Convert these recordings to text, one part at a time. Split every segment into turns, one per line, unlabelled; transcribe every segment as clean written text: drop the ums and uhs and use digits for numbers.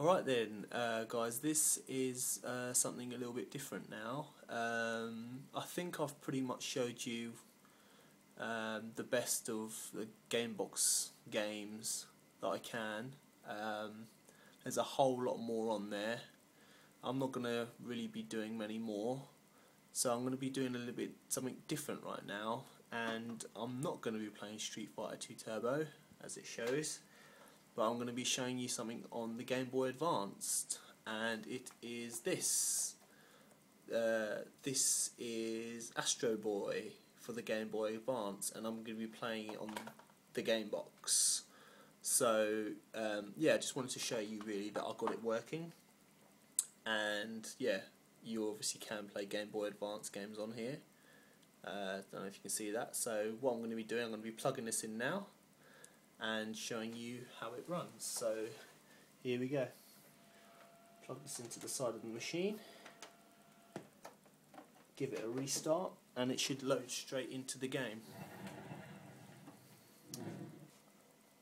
Alright then, guys, this is something a little bit different now. I think I've pretty much showed you the best of the Gamebox games that I can. There's a whole lot more on there. I'm not going to really be doing many more, so I'm going to be doing a little bit something different right now, and I'm not going to be playing Street Fighter 2 Turbo as it shows, but I'm going to be showing you something on the Game Boy Advance, and it is this. This is Astro Boy for the Game Boy Advance, and I'm going to be playing it on the Gamebox. So yeah, I just wanted to show you really that I got it working, and yeah, you obviously can play Game Boy Advance games on here. Don't know if you can see that. So what I'm going to be doing, I'm going to be plugging this in now and showing you how it runs. So here we go. Plug this into the side of the machine, give it a restart, and it should load straight into the game.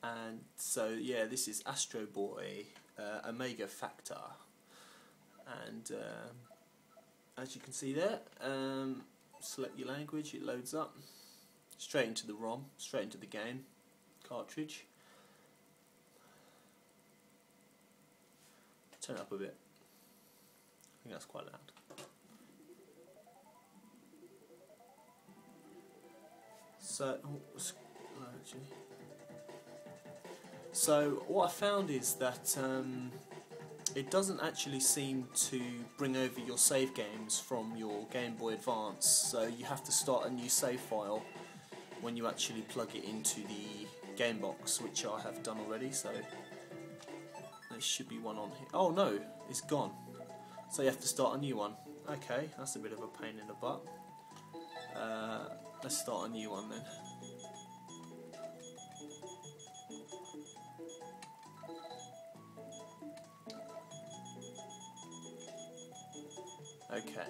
And so yeah, this is Astro Boy Omega Factor, and as you can see there, select your language, it loads up straight into the ROM, straight into the game cartridge. Turn it up a bit, I think that's quite loud. So what I found is that it doesn't actually seem to bring over your save games from your Game Boy Advance, so you have to start a new save file when you actually plug it into the Gamebox, which I have done already. So there should be one on here. Oh no, it's gone. So you have to start a new one. Okay, that's a bit of a pain in the butt. Let's start a new one then. Okay.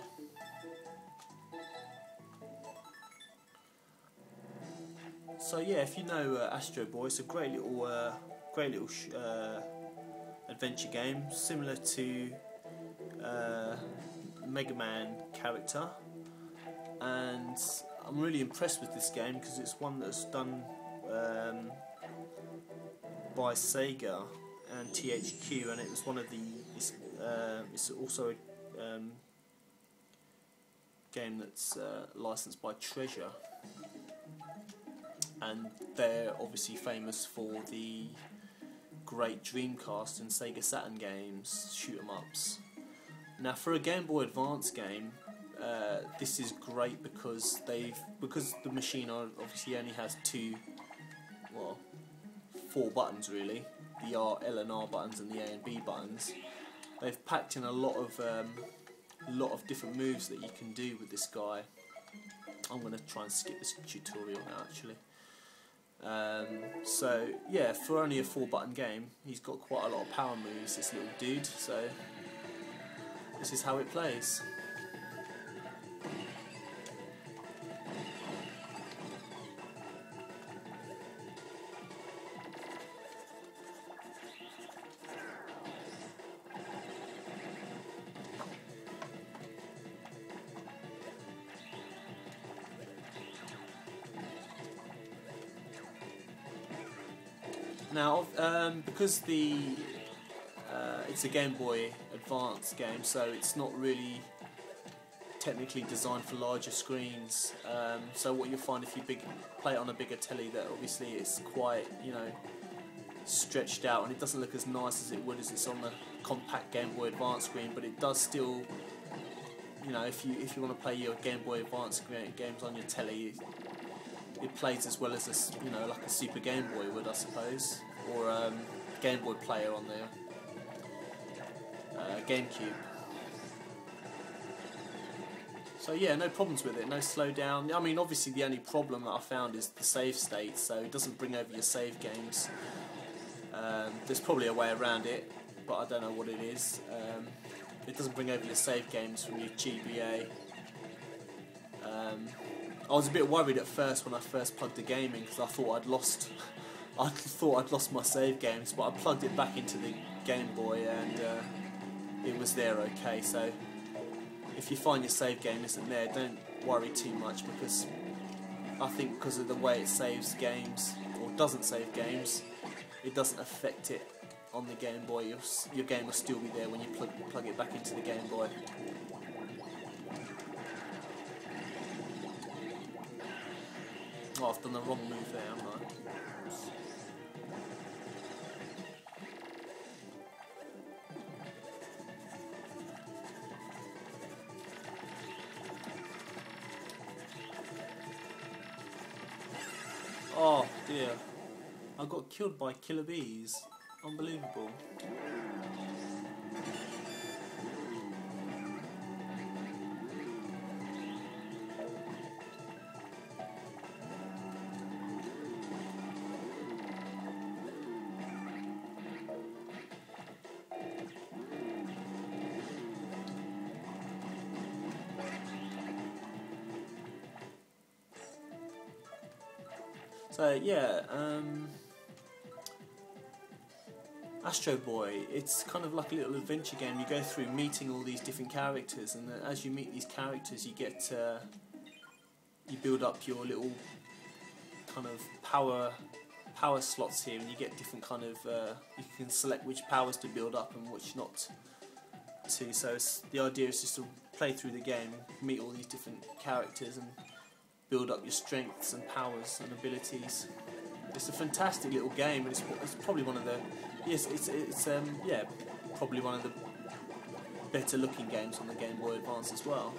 So yeah, if you know Astro Boy, it's a great little adventure game, similar to Mega Man character, and I'm really impressed with this game because it's one that's done by Sega and THQ, and it was one of the. It's also a game that's licensed by Treasure, and they're obviously famous for the great Dreamcast and Sega Saturn games, shoot 'em ups. Now for a Game Boy Advance game, this is great because the machine obviously only has four buttons really, the L and R buttons and the A and B buttons. They've packed in a lot of different moves that you can do with this guy. I'm going to try and skip this tutorial now actually. So yeah, for only a 4-button game, he's got quite a lot of power moves, this little dude. So this is how it plays. Now, because it's a Game Boy Advance game, so it's not really technically designed for larger screens. So what you'll find if you play it on a bigger telly, that obviously it's quite, stretched out, and it doesn't look as nice as it would as it's on the compact Game Boy Advance screen. But it does still, if you want to play your Game Boy Advance games on your telly, it plays as well as like a Super Game Boy would, I suppose, or a Game Boy player on the GameCube. So yeah, no problems with it, no slowdown. I mean, obviously the only problem that I found is the save state, so it doesn't bring over your save games. There's probably a way around it, but I don't know what it is. It doesn't bring over your save games from your GBA. I was a bit worried at first when I first plugged the game in, because I thought I'd lost my save games, but I plugged it back into the Game Boy, and it was there okay. So if you find your save game isn't there, don't worry too much, because I think because of the way it saves games, or doesn't save games, it doesn't affect it on the Game Boy. Your game will still be there when you plug it back into the Game Boy. Oh, I've done the wrong move there, haven't I? Oh dear, I got killed by killer bees. Unbelievable. So yeah, Astro Boy, it's kind of like a little adventure game. You go through meeting all these different characters, and as you meet these characters, you get you build up your little kind of power slots here, and you get different kind of you can select which powers to build up and which not to. So the idea is just to play through the game, meet all these different characters, and build up your strengths and powers and abilities. It's a fantastic little game, and it's probably one of the yeah, probably one of the better looking games on the Game Boy Advance as well.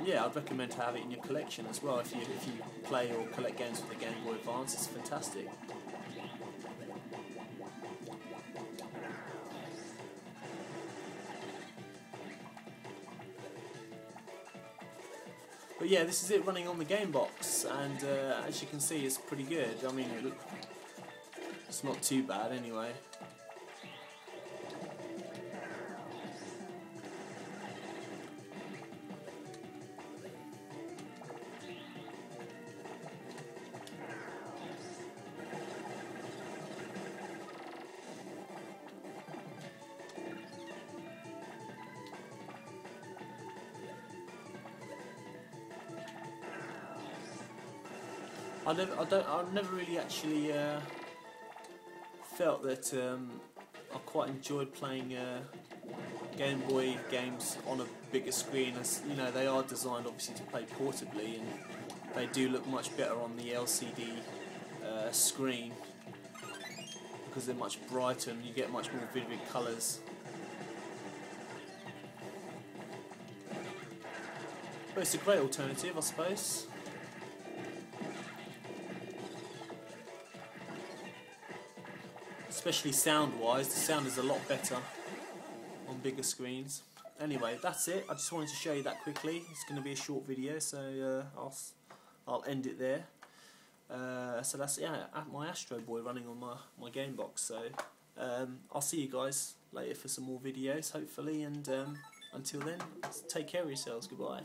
Yeah, I'd recommend to have it in your collection as well. If you play or collect games for the Game Boy Advance, it's fantastic. But yeah, this is it running on the Gamebox, and as you can see, it's pretty good. I mean, it's not too bad anyway. I've never really actually felt that I quite enjoyed playing Game Boy games on a bigger screen. As you know, they are designed obviously to play portably, and they do look much better on the LCD screen because they're much brighter and you get much more vivid colours. But it's a great alternative, I suppose. Especially sound-wise, the sound is a lot better on bigger screens. Anyway, that's it. I just wanted to show you that quickly. It's going to be a short video, so I'll end it there. So that's my Astro Boy running on my Gamebox. So I'll see you guys later for some more videos, hopefully. And until then, take care of yourselves. Goodbye.